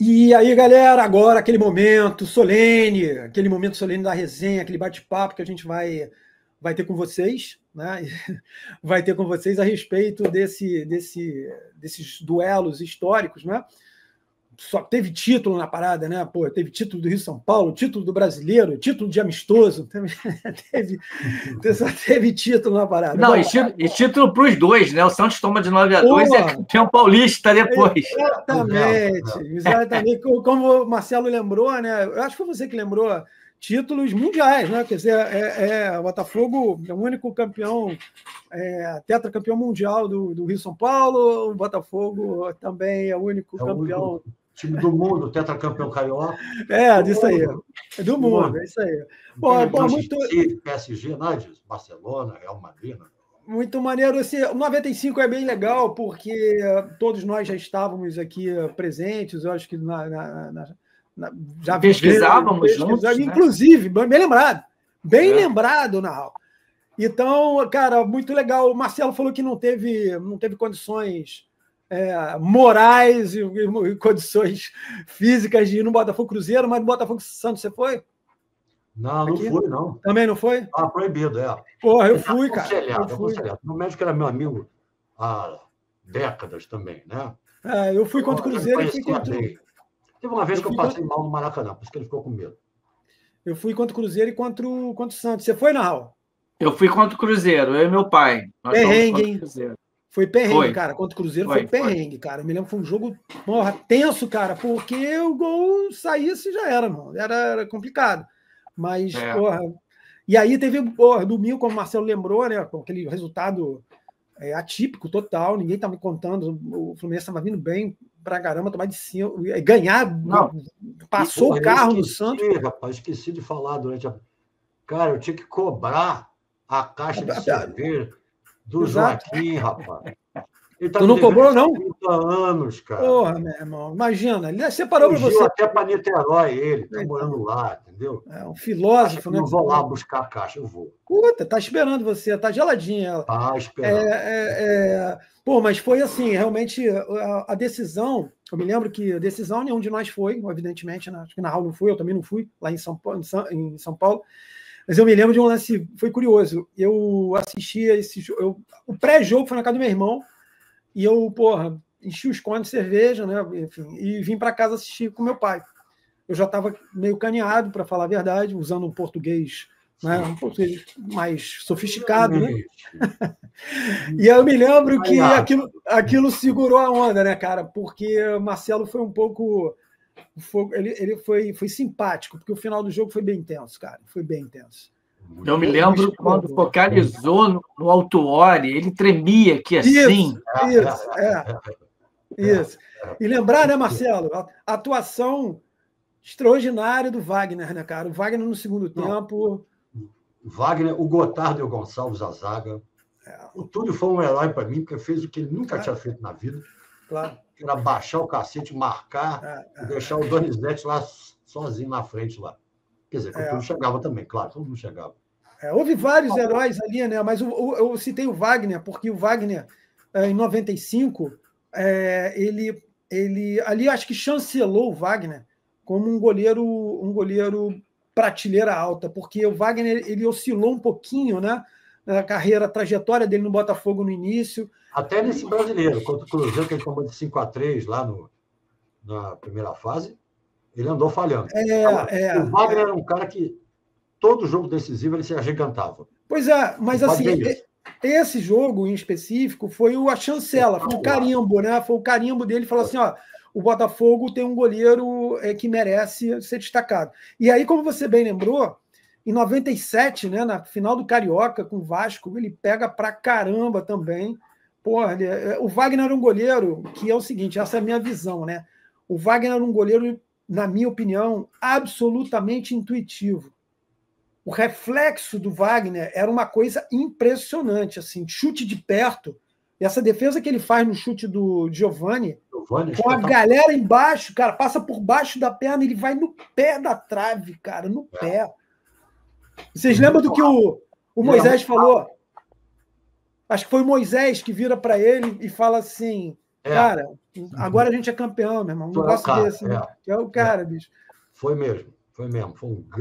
E aí, galera, agora aquele momento solene da resenha, aquele bate-papo que a gente vai ter com vocês, né? Vai ter com vocês a respeito desses duelos históricos, né? Só teve título na parada, né? Pô, teve título do Rio São Paulo, título do Brasileiro, título de amistoso, só teve título na parada. Não, e título para os dois, né? O Santos toma de 9-2 e é campeão paulista depois. Exatamente. Como o Marcelo lembrou, né? Eu acho que foi você que lembrou, títulos mundiais, né? Quer dizer, o Botafogo é o único campeão, tetracampeão mundial do Rio São Paulo, o Botafogo também é o único campeão. Time do mundo, tetracampeão carioca. Disso aí. Do mundo, é isso aí. Muito... PSG, nada disso. Barcelona, Real Madrid. Muito maneiro. O 95 é bem legal, porque todos nós já estávamos aqui presentes, eu acho que já pesquisávamos juntos, né? Inclusive, bem lembrado. Lembrado, Nahal. Então, cara, muito legal. O Marcelo falou que não teve condições morais e condições físicas de ir no Botafogo Cruzeiro, mas no Botafogo Santos você foi? Não fui, não. Também não foi? Proibido, Porra, eu fui, cara. Aconselhado. O médico era meu amigo há décadas também, né? Eu fui contra o Cruzeiro e fui contra... Teve uma vez que eu passei mal no Maracanã, por isso que ele ficou com medo. Eu fui contra o Cruzeiro e contra o Santos. Você foi, Nahal? Eu fui contra o Cruzeiro, eu e meu pai. Perrengue, hein? Foi perrengue, cara. Contra o Cruzeiro foi perrengue, cara. Eu me lembro que foi um jogo tenso, cara, porque o gol saísse e já era, mano. Era complicado. Mas, E aí teve, domingo, como o Marcelo lembrou, né? Com aquele resultado atípico, total. Ninguém estava contando. O Fluminense estava vindo bem pra caramba, tomar de cima, ganhar. Passou o carro no Santos. Rapaz, esqueci de falar durante a. Cara, eu tinha que cobrar a caixa de cerveja do Joaquim, rapaz. Tu não cobrou, não? 30 anos, cara. Porra, meu irmão. Imagina, ele separou para você. Até para Niterói, ele. Tá morando lá, entendeu? É um filósofo, né? Não vou lá buscar a caixa, eu vou. Puta, tá esperando você, tá geladinha ela. Tá esperando. Mas foi assim, realmente, a decisão, eu me lembro que a decisão nenhum de nós foi, evidentemente, né? Acho que na Raul não fui, eu também não fui, lá em São Paulo. Mas eu me lembro de um lance, foi curioso. Eu assistia esse jogo, o pré-jogo foi na casa do meu irmão, e eu, enchi os cones de cerveja, né? Enfim, e vim para casa assistir com meu pai. Eu já estava meio caneado, para falar a verdade, usando um português, né? Um português mais sofisticado, né? E eu me lembro que aquilo segurou a onda, né, cara? Porque o Marcelo foi um pouco... Ele foi simpático, porque o final do jogo foi bem intenso, cara. Foi bem intenso. Eu me lembro quando focalizou no Autuori, ele tremia aqui assim. Isso. E lembrar, né, Marcelo, a atuação extraordinária do Wagner, né, cara? O Wagner no segundo tempo. Wagner, o Gotardo e o Gonçalves, a zaga. O Túlio foi um herói para mim, porque fez o que ele nunca tinha feito na vida. Claro. Era baixar o cacete, marcar e deixar o Donizete lá sozinho na frente lá. Quer dizer, o Túlio chegava também, claro, todo mundo chegava. Houve vários heróis ali, né? Mas eu citei o Wagner, porque o Wagner, em 95, ele ali acho que chancelou o Wagner como um goleiro prateleira alta, porque o Wagner ele oscilou um pouquinho, né? Na carreira, a trajetória dele no Botafogo no início. Até nesse brasileiro, contra o Cruzeiro, que ele tomou de 5-3 lá na primeira fase, ele andou falhando. O Wagner era um cara que todo jogo decisivo ele se agigantava. Pois é, mas assim, esse jogo em específico foi a chancela, foi o carimbo, né? Foi o carimbo dele, falou assim, o Botafogo tem um goleiro que merece ser destacado. E aí, como você bem lembrou, em 97, né, na final do Carioca com o Vasco, ele pega pra caramba também. Porra, o Wagner era um goleiro que é o seguinte, essa é a minha visão, né? O Wagner era um goleiro, na minha opinião, absolutamente intuitivo. O reflexo do Wagner era uma coisa impressionante, assim, chute de perto. E essa defesa que ele faz no chute do Giovani, com a galera embaixo, cara, passa por baixo da perna, ele vai no pé da trave, cara, no pé. Vocês lembram do que o Moisés falou? Acho que foi o Moisés que vira para ele e fala assim, cara, Agora a gente é campeão, meu irmão. Um negócio desse, né? Que é o cara, bicho. Foi mesmo.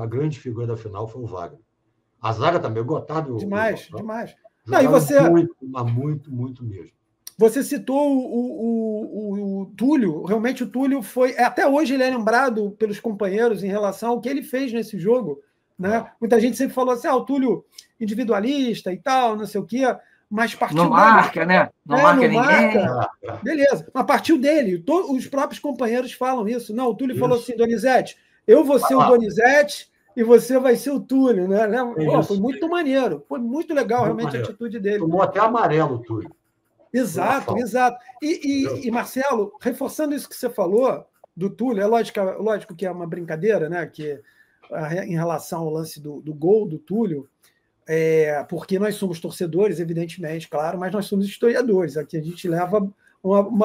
A grande figura da final foi o Wagner. A zaga também, o Gotardo. Demais. Não, e você... muito mesmo. Você citou o Túlio. Realmente o Túlio foi... Até hoje ele é lembrado pelos companheiros em relação ao que ele fez nesse jogo. Né? Muita gente sempre falou assim, o Túlio individualista e tal, não sei o quê, mas partiu não marca, né? Não marca ninguém. Beleza, mas partiu dele. Os próprios companheiros falam isso. Não, o Túlio falou assim, Donizete, eu vou ser o Donizete e você vai ser o Túlio. Né? Foi muito maneiro. Foi muito legal, realmente, a atitude dele. Tomou até amarelo o Túlio. Exato. E, Marcelo, reforçando isso que você falou do Túlio, é lógico que é uma brincadeira, né? Que, em relação ao lance do gol do Túlio, porque nós somos torcedores, evidentemente, claro, mas nós somos historiadores. Aqui a gente leva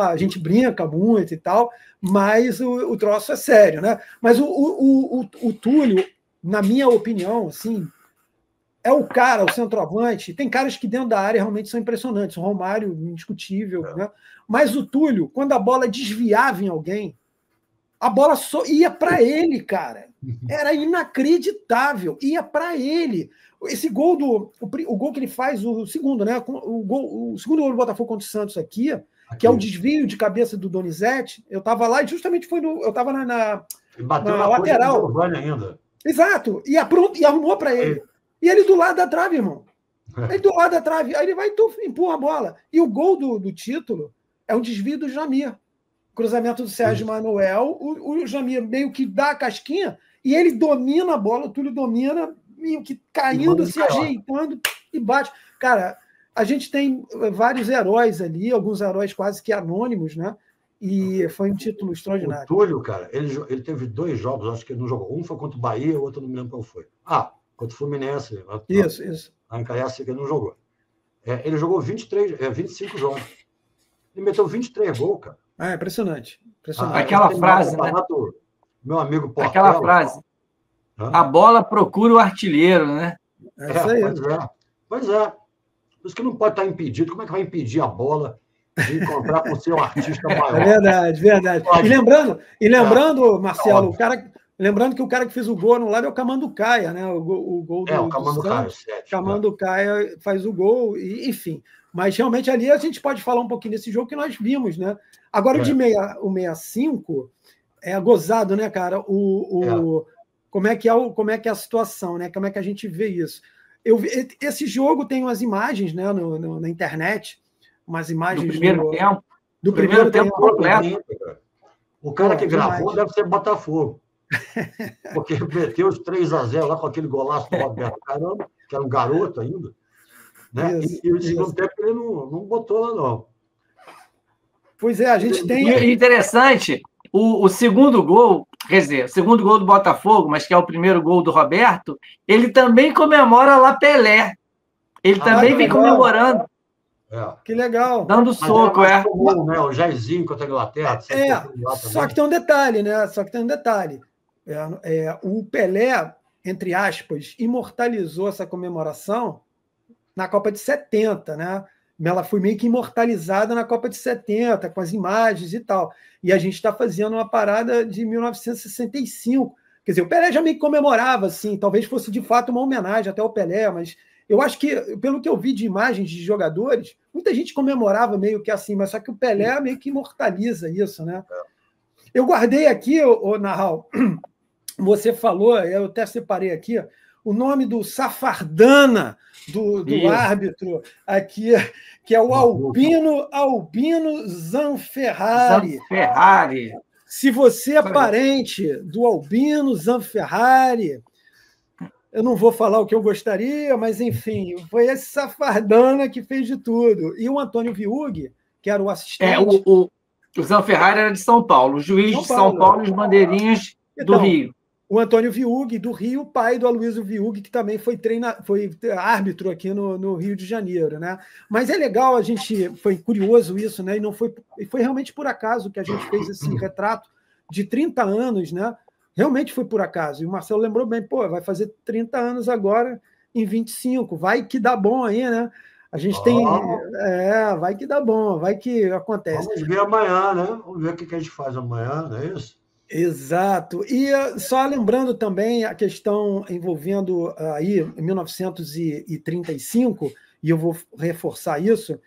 a gente brinca muito e tal, mas o troço é sério, né? Mas o Túlio, na minha opinião, assim, é o cara, o centroavante. Tem caras que dentro da área realmente são impressionantes. O Romário, indiscutível, né? Mas o Túlio, quando a bola desviava em alguém, a bola só ia para ele, cara. Era inacreditável. Ia para ele. Esse gol o gol que ele faz, o segundo, né? O segundo gol do Botafogo contra o Santos aqui, que é o desvio de cabeça do Donizete. Eu estava lá e justamente eu estava na lateral. Ainda. Exato. E arrumou para ele. E ele do lado da trave, irmão. Ele do lado da trave. Aí ele vai e empurra a bola. E o gol do título é um desvio do Jamir. Cruzamento do Sérgio Manuel. O Jamir meio que dá a casquinha e ele domina a bola. O Túlio domina, meio que caindo, se ajeitando e bate. Cara, a gente tem vários heróis ali, alguns heróis quase que anônimos, né? E foi um título extraordinário. O Túlio, cara, ele teve 2 jogos, acho que ele não jogou. Um foi contra o Bahia, o outro não me lembro qual foi. Contra o Fluminense. Isso. A Encaiaça que ele não jogou. Ele jogou 25 jogos. Ele meteu 23 gols, cara. Impressionante. Aquela frase, né? Meu amigo Portela. Aquela frase. A bola procura o artilheiro, né? Isso aí. Pois é. Por isso que não pode estar impedido. Como é que vai impedir a bola de encontrar com o seu artista maior? É verdade. E lembrando, Marcelo, lembrando que o cara que fez o gol no lado é o Camanducaia, né? O gol do Camanducaia. Camanducaia faz o gol, e, enfim. Mas realmente ali a gente pode falar um pouquinho desse jogo que nós vimos, né? Agora o 65 é gozado, né, cara? Como é que é a situação, né? Como é que a gente vê isso? Esse jogo tem umas imagens, né, na internet, umas imagens do primeiro tempo. Do primeiro tempo completo. O cara que gravou deve ser Botafogo. Porque meteu os 3-0 lá com aquele golaço do Roberto Caramba, que era um garoto ainda. Né? E o segundo tempo ele não botou lá, não. Pois é, a gente tem. E interessante, o segundo gol, quer dizer, o segundo gol do Botafogo, mas que é o primeiro gol do Roberto, ele também comemora lá Pelé. Ele também vem comemorando. Que legal. Dando soco, Comum, né? O Jairzinho contra a Inglaterra. Só que tem um detalhe, né? O Pelé, entre aspas, imortalizou essa comemoração na Copa de 70, né? Ela foi meio que imortalizada na Copa de 70, com as imagens e tal. E a gente está fazendo uma parada de 1965. Quer dizer, o Pelé já meio que comemorava, assim, talvez fosse de fato uma homenagem até ao Pelé, mas eu acho que, pelo que eu vi de imagens de jogadores, muita gente comemorava meio que assim, mas só que o Pelé meio que imortaliza isso, né? Eu guardei aqui, Narral, você falou, eu até separei aqui, o nome do Safardana, do árbitro aqui, que é o Albino Zanferrari. Se você é parente do Albino Zanferrari, eu não vou falar o que eu gostaria, mas, enfim, foi esse Safardana que fez de tudo. E o Antônio Viug, que era o assistente... O Zanferrari era de São Paulo, o juiz de São Paulo e os bandeirinhas do Rio. O Antônio Viug, do Rio, pai do Aloysio Viug, que também foi árbitro aqui no Rio de Janeiro, né? Mas é legal, foi curioso isso, né? E foi realmente por acaso que a gente fez esse retrato de 30 anos, né? Realmente foi por acaso. E o Marcelo lembrou bem, vai fazer 30 anos agora em 25, vai que dá bom aí, né? A gente tem. Vai que dá bom, vai que acontece. Vamos ver amanhã, né? Vamos ver o que a gente faz amanhã, não é isso? Exato. E só lembrando também a questão envolvendo aí 1935, e eu vou reforçar isso,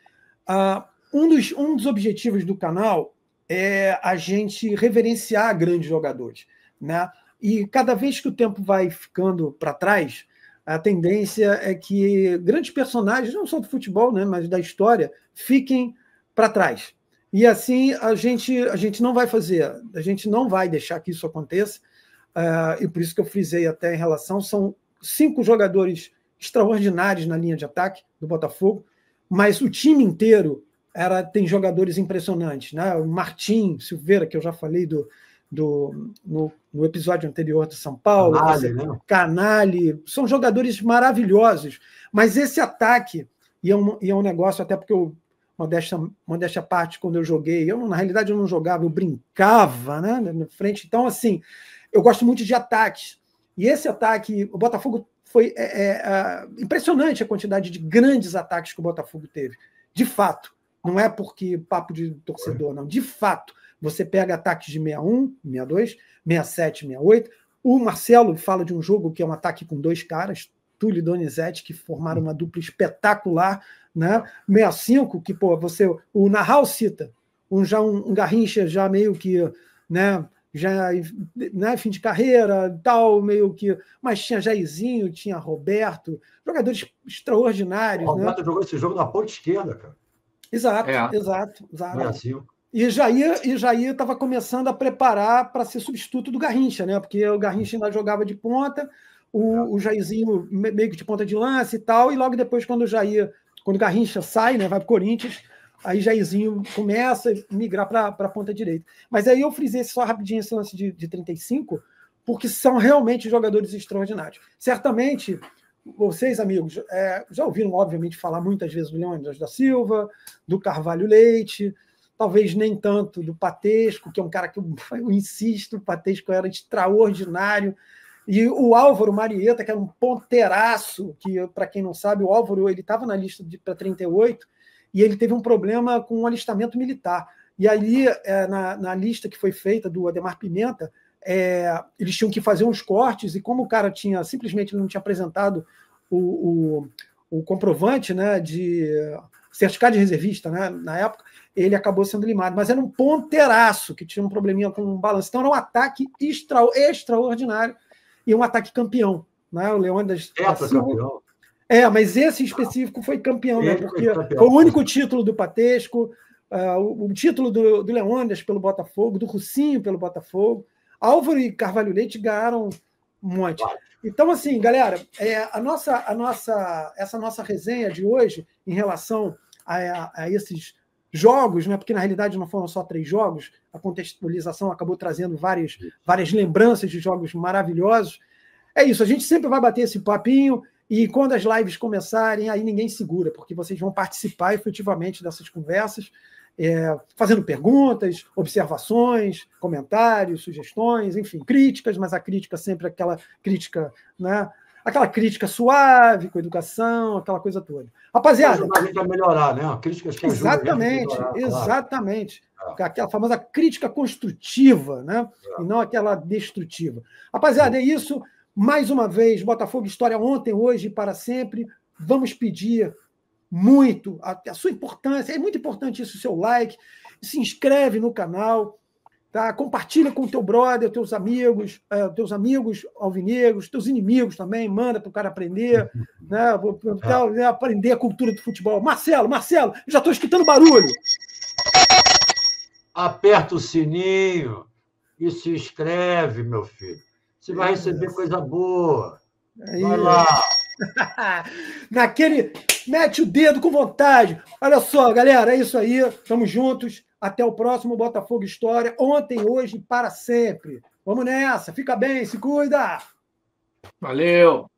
um dos objetivos do canal é a gente reverenciar grandes jogadores, né? E cada vez que o tempo vai ficando para trás, a tendência é que grandes personagens, não só do futebol, né, mas da história, fiquem para trás. E assim a gente não vai fazer, a gente não vai deixar que isso aconteça, e por isso que eu frisei até em relação, são 5 jogadores extraordinários na linha de ataque do Botafogo, mas o time inteiro tem jogadores impressionantes, né? O Martim Silveira, que eu já falei no episódio anterior do São Paulo, Canali, são jogadores maravilhosos, mas esse ataque, e é um negócio, até porque eu, modéstia à parte, quando eu joguei, na realidade eu não jogava, eu brincava, né, na frente, então assim, eu gosto muito de ataques, e esse ataque, o Botafogo foi impressionante a quantidade de grandes ataques que o Botafogo teve, de fato, não é porque papo de torcedor, não, de fato. Você pega ataques de 61, 62, 67, 68. O Marcelo fala de um jogo que é um ataque com 2 caras, Túlio e Donizete, que formaram uma dupla espetacular, né? 65, que o Narral cita um Garrincha já meio que, né, já, né, fim de carreira, tal, meio que, mas tinha Jairzinho, tinha Roberto, jogadores extraordinários. O Roberto, né? Jogou esse jogo na ponta esquerda, cara. Exato. E Jair estava começando a preparar para ser substituto do Garrincha, né? Porque o Garrincha ainda jogava de ponta, o Jairzinho meio que de ponta de lance e tal, e logo depois, quando o Garrincha sai, né, vai para o Corinthians, aí Jairzinho começa a migrar para a ponta direita. Mas aí eu frisei só rapidinho esse lance de 35, porque são realmente jogadores extraordinários. Certamente, vocês, amigos, já ouviram, obviamente, falar muitas vezes do Leônidas da Silva, do Carvalho Leite, talvez nem tanto do Patesco, que é um cara que eu insisto, o Patesco era extraordinário, e o Álvaro Marieta, que era um ponteiraço, que, para quem não sabe, o Álvaro estava na lista para 38, e ele teve um problema com o alistamento militar. E ali, na lista que foi feita do Ademar Pimenta, eles tinham que fazer uns cortes, e como o cara simplesmente não tinha apresentado o comprovante, né, de certificado de reservista, né, na época, ele acabou sendo limado. Mas era um ponteiraço, que tinha um probleminha com o balanço. Então era um ataque extraordinário e um ataque campeão. Né? O Leônidas da Silva. Mas esse específico foi campeão, né, porque foi o único título do Patesco, o título do Leônidas pelo Botafogo, do Russinho pelo Botafogo. Álvaro e Carvalho Leite ganharam um monte. Então, assim, galera, essa nossa resenha de hoje em relação a esses jogos, né, porque na realidade não foram só 3 jogos, a contextualização acabou trazendo várias lembranças de jogos maravilhosos. É isso, a gente sempre vai bater esse papinho, e quando as lives começarem, aí ninguém segura, porque vocês vão participar efetivamente dessas conversas, fazendo perguntas, observações, comentários, sugestões, enfim, críticas, mas a crítica sempre aquela crítica, né? Aquela crítica suave, com educação, aquela coisa toda. Rapaziada. A gente vai melhorar, né? Críticas que ajudam a melhorar, exatamente. Claro. Aquela famosa crítica construtiva, né? E não aquela destrutiva. Rapaziada, é isso. Mais uma vez, Botafogo História ontem, hoje e para sempre. Vamos pedir muito a sua importância. É muito importante isso, o seu like. Se inscreve no canal. Tá? Compartilha com o teu brother, teus amigos alvinegros, teus inimigos também, manda para o cara aprender, né? Aprender a cultura do futebol. Marcelo, já estou escutando barulho. Aperta o sininho e se inscreve, meu filho. Você vai receber coisa boa. Vai lá. Mete o dedo com vontade. Olha só, galera, é isso aí. Estamos juntos. Até o próximo Botafogo História. Ontem, hoje, para sempre. Vamos nessa. Fica bem, se cuida. Valeu.